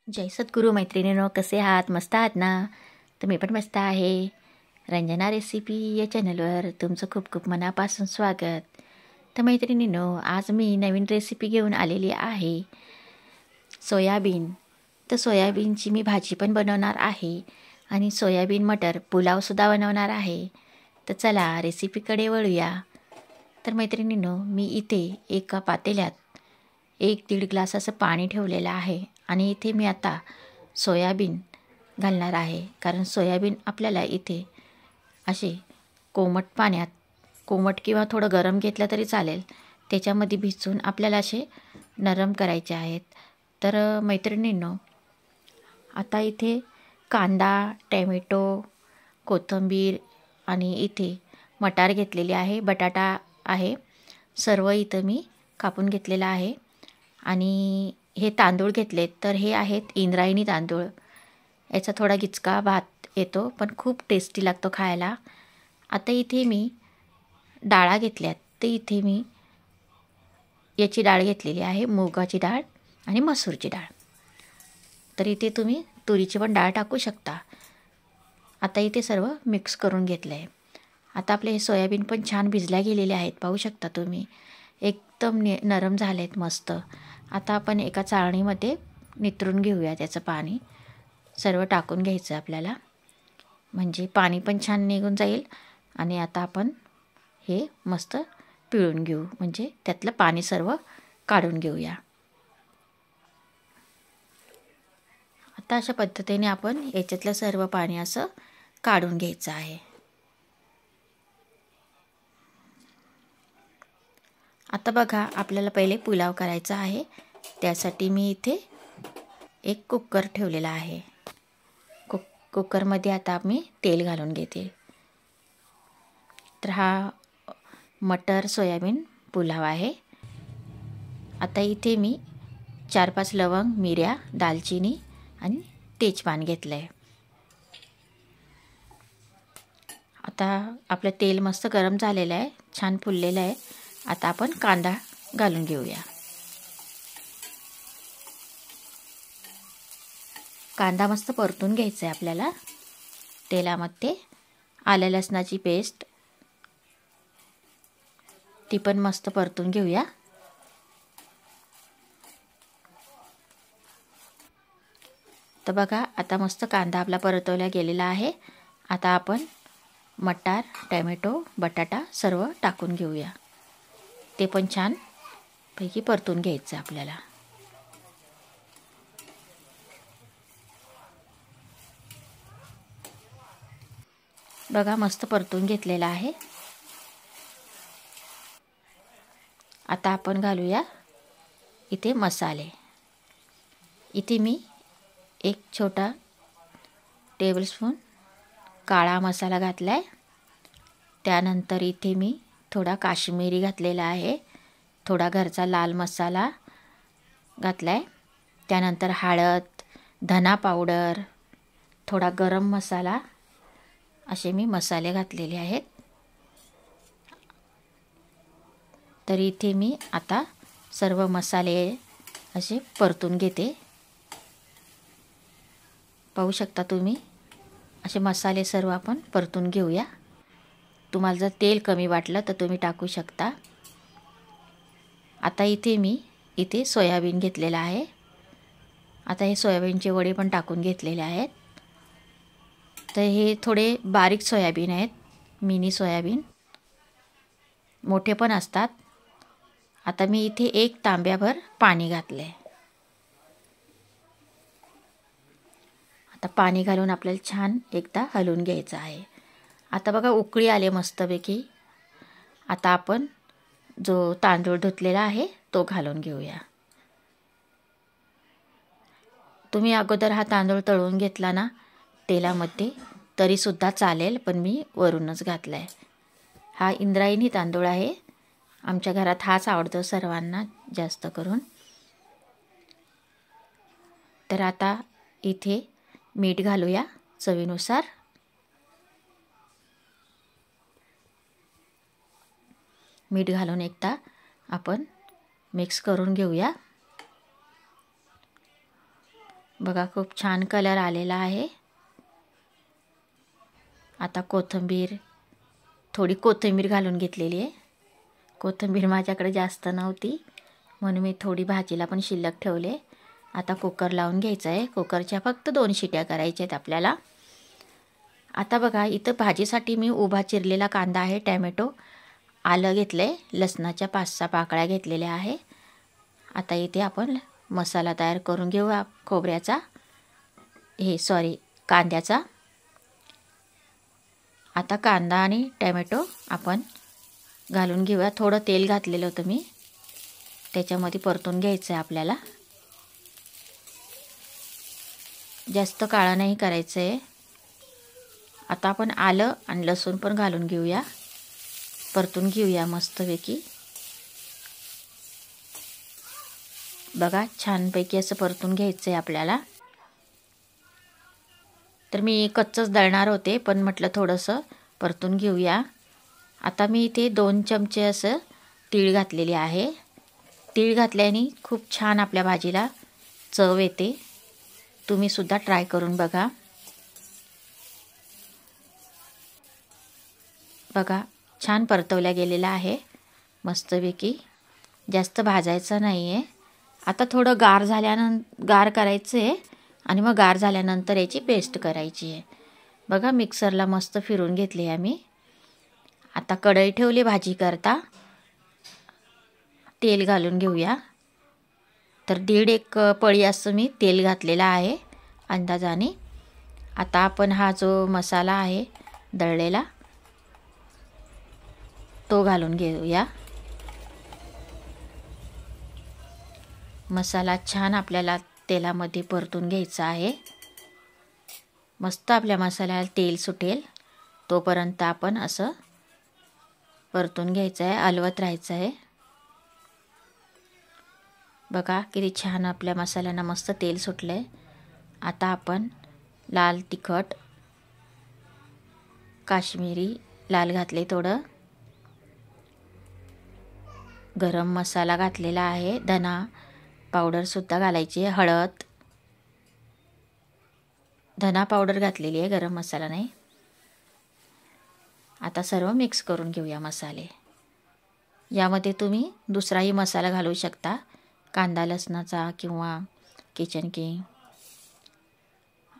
जय सद्गुरू मैत्रिणींनो, कसे आहात? मस्त आहात ना? तर मी पण मस्त आहे. रंजना रेसिपी या चॅनलवर तुमचं खूप खूप मनापासून स्वागत. तर मैत्रिणींनो, आज मी नवीन रेसिपी घेऊन आलेली आहे, सोयाबीन. तर सोयाबीनची मी भाजी पण बनवणार आहे आणि सोयाबीन मटर पुलावसुद्धा बनवणार आहे. तर चला रेसिपीकडे वळूया. तर मैत्रिणींनो, मी इथे एका पातेल्यात 1-1.5 ग्लास असं पाणी ठेवलेलं आहे आणि इथे मी आता सोयाबीन घालणार आहे. कारण सोयाबीन आपल्याला इथे असे कोमट पाण्यात, कोमट किंवा थोडं गरम घेतलं तरी चालेल, त्याच्यामध्ये भिजवून आपल्याला असे नरम करायचे आहेत. तर मैत्रिणींनो, आता इथे कांदा, टॅमॅटो, कोथिंबीर आणि इथे मटार घेतलेले आहे, बटाटा आहे, सर्व इथं मी कापून घेतलेलं आहे. आणि हे तांदूळ घेतलेत, तर हे आहेत इंद्रायणी तांदूळ. याचा थोडा गिचका भात येतो, पण खूप टेस्टी लागतो खायला. आता इथे मी डाळा घेतल्यात, तर इथे मी याची डाळ घेतलेली आहे, मुगाची डाळ आणि मसूरची डाळ. तर इथे तुम्ही तुरीची पण डाळ टाकू शकता. आता इथे सर्व मिक्स करून घेतलं आहे. आता आपले हे सोयाबीन पण छान भिजल्या गेलेले आहेत, पाहू शकता तुम्ही, एकदम नरम झाले आहेत मस्त. आता आपण एका चाळणीमध्ये नितरून घेऊया त्याचं पाणी. सर्व टाकून घ्यायचं आपल्याला, म्हणजे पाणी पण छान निघून जाईल. आणि आता आपण हे मस्त पिळून घेऊ, म्हणजे त्यातलं पाणी सर्व काढून घेऊया. आता अशा पद्धतीने आपण याच्यातलं सर्व पाणी असं काढून घ्यायचं आहे. आता बघा, आपल्याला पहिले पुलाव करायचा आहे. त्यासाठी मी इथे एक कुकर ठेवलेला आहे. कुकरमध्ये आता मी तेल घालून घेते. तर हा मटर सोयाबीन पुलाव आहे. आता इथे मी 4-5 लवंग, मिऱ्या, दालचिनी आणि तेजपान घेतलं आहे. आता आपलं तेल मस्त गरम झालेलं आहे, छान फुललेलं आहे. आता आपण कांदा घालून घेऊया. कांदा मस्त परतून घ्यायचा आहे आपल्याला तेलामध्ये. आलं लसणाची पेस्ट ती पण मस्त परतून घेऊया. तर बघा, आता मस्त कांदा आपला परतवला गेलेला आहे. आता आपण मटार, टॅमॅटो, बटाटा सर्व टाकून घेऊया. ते पण छान पैकी परतून घ्यायचं आपल्याला. बघा, मस्त परतून घेतलेला आहे. आता आपण घालूया इथे मसाले. इथे मी 1 छोटा टेबलस्पून काळा मसाला घातला आहे. त्यानंतर इथे मी थोडा काश्मीरी घातलेला आहे, थोडा घरचा लाल मसाला घातला आहे. त्यानंतर हळद, धना पावडर, थोडा गरम मसाला, असे मी मसाले घातलेले आहेत. तर इथे मी आता सर्व मसाले असे परतून घेते. पाहू शकता तुम्ही, असे मसाले सर्व आपण परतून घेऊया. तुम्हाला जर तेल कमी वाटलं तर तुम्ही टाकू शकता. आता इथे मी सोयाबीन घेतलेलं आहे. आता हे सोयाबीनचे वडे पण टाकून घेतलेले आहेत. तर हे थोडे बारीक सोयाबीन आहेत, मिनी सोयाबीन, मोठे पण असतात. आता मी इथे 1 तांब्याभर पाणी घातलं आहे. आता पाणी घालून आपल्याला छान एकदा हलवून घ्यायचं आहे. आता बघा, उकळी आले मस्तपैकी. आता आपण जो तांदूळ धुतलेला आहे तो घालून घेऊया. तुम्ही अगोदर हा तांदूळ तळून घेतला ना तेलामध्ये तरीसुद्धा चालेल, पण मी वरूनच घातला आहे. हा इंद्रायणी तांदूळ आहे, आमच्या घरात हाच आवडतो सर्वांना जास्त करून. तर आता इथे मीठ घालूया चवीनुसार. मीठ घालून एकदा आपण मिक्स करून घेऊया. बघा खूप छान कलर आलेला आहे। आता कोथिंबीर, थोडी कोथिंबीर घालून घेतलेली आहे। कोथिंबीर माझ्याकडे जास्त नव्हती म्हणून मी थोडी भाजीला पण शिल्लक ठेवले। आता कुकर लावून घ्यायचा आहे। कुकरच्या फक्त 2 शिट्या करायच्या आहेत आपल्याला। आता बघा इथं भाजीसाठी मी उभा चिरलेला कांदा आहे, टॅमॅटो, आलं घेतले, लसणाच्या 5-6 पाकळ्या घेतलेल्या आहे। आता इथे आपण मसाला तयार करून घेऊ खोबऱ्याचा, कांद्याचा। आता कांदा आणि टॅमॅटो आपण घालून घेऊया। थोडं तेल घातलेलं होतं मी, त्याच्यामध्ये परतून घ्यायचं आहे आपल्याला। जास्त काळा नाही करायचं आहे। आता आपण आलं आणि लसूण पण घालून घेऊया, परतून घेऊया मस्तपैकी। बघा छानपैकी असं परतून घ्यायचं आहे आपल्याला। तर मी कच्चंच दळणार होते पण म्हटलं थोडंसं परतून घेऊया। आता मी इथे 2 चमचे असं तीळ घातलेले आहे। तीळ घातल्याने खूप छान आपल्या भाजीला चव येते। तुम्ही सुद्धा ट्राय करून बघा। बघा छान परतवल्या गेलेला आहे मस्तपैकी, जास्त भाजायचं नाही आहे। आता थोडं गार करायचं आहे आणि मग गार झाल्यानंतर याची पेस्ट करायची आहे। बघा मिक्सरला मस्त फिरून घेतली आहे मी। आता कढई ठेवली भाजी करता, तेल घालून घेऊया। तर 1.5 पळी असं मी तेल घातलेलं आहे अंदाजाने। आता आपण हा जो मसाला आहे दळलेला तो घालून घेऊया। मसाला छान आपल्याला तेलामध्ये परतून घ्यायचा आहे। मस्त आपल्या मसाल्याला तेल सुटेल तोपर्यंत आपण असं परतून घ्यायचं आहे, हलवत राहायचं आहे। बघा किती छान आपल्या मसाल्यांना मस्त तेल सुटलंय। आता आपण लाल तिखट, काश्मीरी लाल घातले, थोडं गरम मसाला घातलेला आहे, धना पावडर सुद्धा घालायची आहे, हळद, धना पावडर घातलेली आहे, गरम मसाला नाही। आता सर्व मिक्स करून घेऊया मसाले। यामध्ये तुम्ही दुसराही मसाला घालू शकता, कांदा लसणाचा किंवा किचन किंग।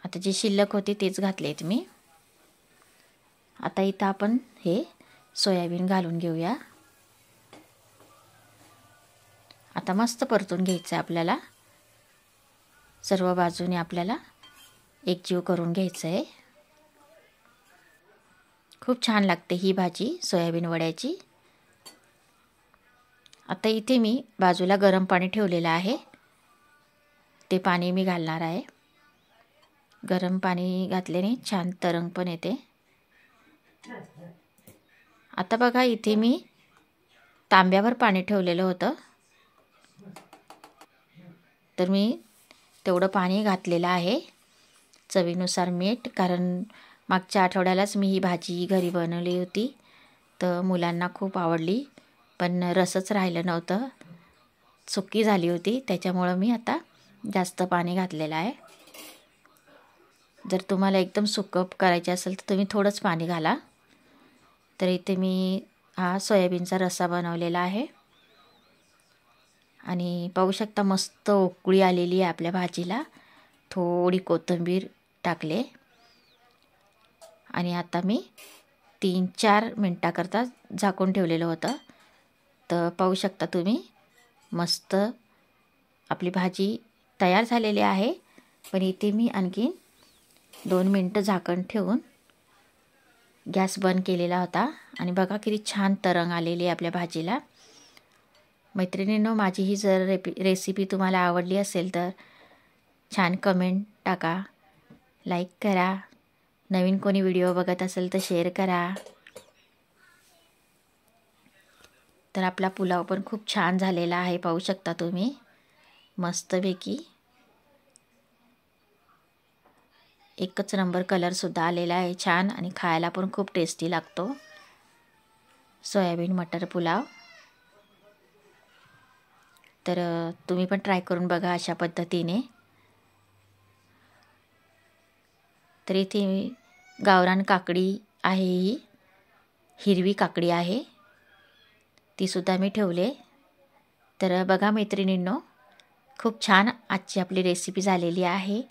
आता जी शिल्लक होती तेच घातलेत मी। आता इथं आपण हे सोयाबीन घालून घेऊया। आता मस्त परतून घ्यायचं आहे आपल्याला, सर्व बाजूने आपल्याला एकजीव करून घ्यायचं आहे। खूप छान लागते ही भाजी सोयाबीन वड्याची। आता इथे मी बाजूला गरम पाणी ठेवलेलं आहे, ते पाणी मी घालणार आहे। गरम पाणी घातल्याने छान तरंग पण येते। आता बघा इथे मी तांब्यावर पाणी ठेवलेलं होतं, तर मी तेवढं पाणी घातलेलं आहे। चवीनुसार मीठ, कारण मागच्या आठवड्यालाच मी ही भाजी घरी बनवली होती, तर मुलांना खूप आवडली, पण रसच राहिलं नव्हतं, सुकी झाली होती, त्याच्यामुळं मी आता जास्त पाणी घातलेलं आहे। जर तुम्हाला एकदम सुकं करायचे असेल तर तुम्ही थोडंच पाणी घाला। तर इथे मी हा सोयाबीनचा रस्सा बनवलेला आहे आणि पाहू शकता मस्त उकळी आलेली आहे आपल्या भाजीला। थोडी कोथिंबीर टाकले आणि आता मी 3-4 मिनटाकरता झाकून ठेवलेलं होतं। तर पाहू शकता तुम्ही मस्त आपली भाजी तयार झालेली आहे। पण इथे मी आणखी 2 मिनटं झाकण ठेवून गॅस बंद केलेला होता आणि बघा किती छान तरंग आलेली आहे आपल्या भाजीला। मैत्रिणींनो, माझी ही जर रेसिपी तुम्हाला आवडली असेल तर छान कमेंट टाका, लाईक करा, नवीन कोणी व्हिडिओ बघत असेल तर शेअर करा। तर आपला पुलाव पण खूप छान झालेला आहे, पाहू शकता तुम्ही मस्तपैकी एकच नंबर कलरसुद्धा आलेला आहे छान, आणि खायला पण खूप टेस्टी लागतो सोयाबीन मटर पुलाव। तर तुम्ही पण ट्राय करून बघा अशा पद्धतीने। तर इथे गावरान काकडी आहे, ही हिरवी काकडी आहे, तीसुद्धा मी ठेवले. तर बघा मैत्रिणींनो, खूप छान आजची आपली रेसिपी झालेली आहे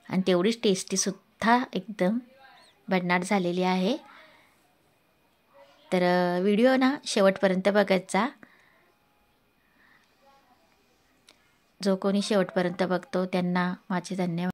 आणि तेवढीच टेस्टीसुद्धा एकदम भन्नाट झालेली आहे. तर व्हिडिओ ना शेवटपर्यंत बघत जा. जो कोणी शेवटपर्यंत बघतो त्यांना माझे धन्यवाद.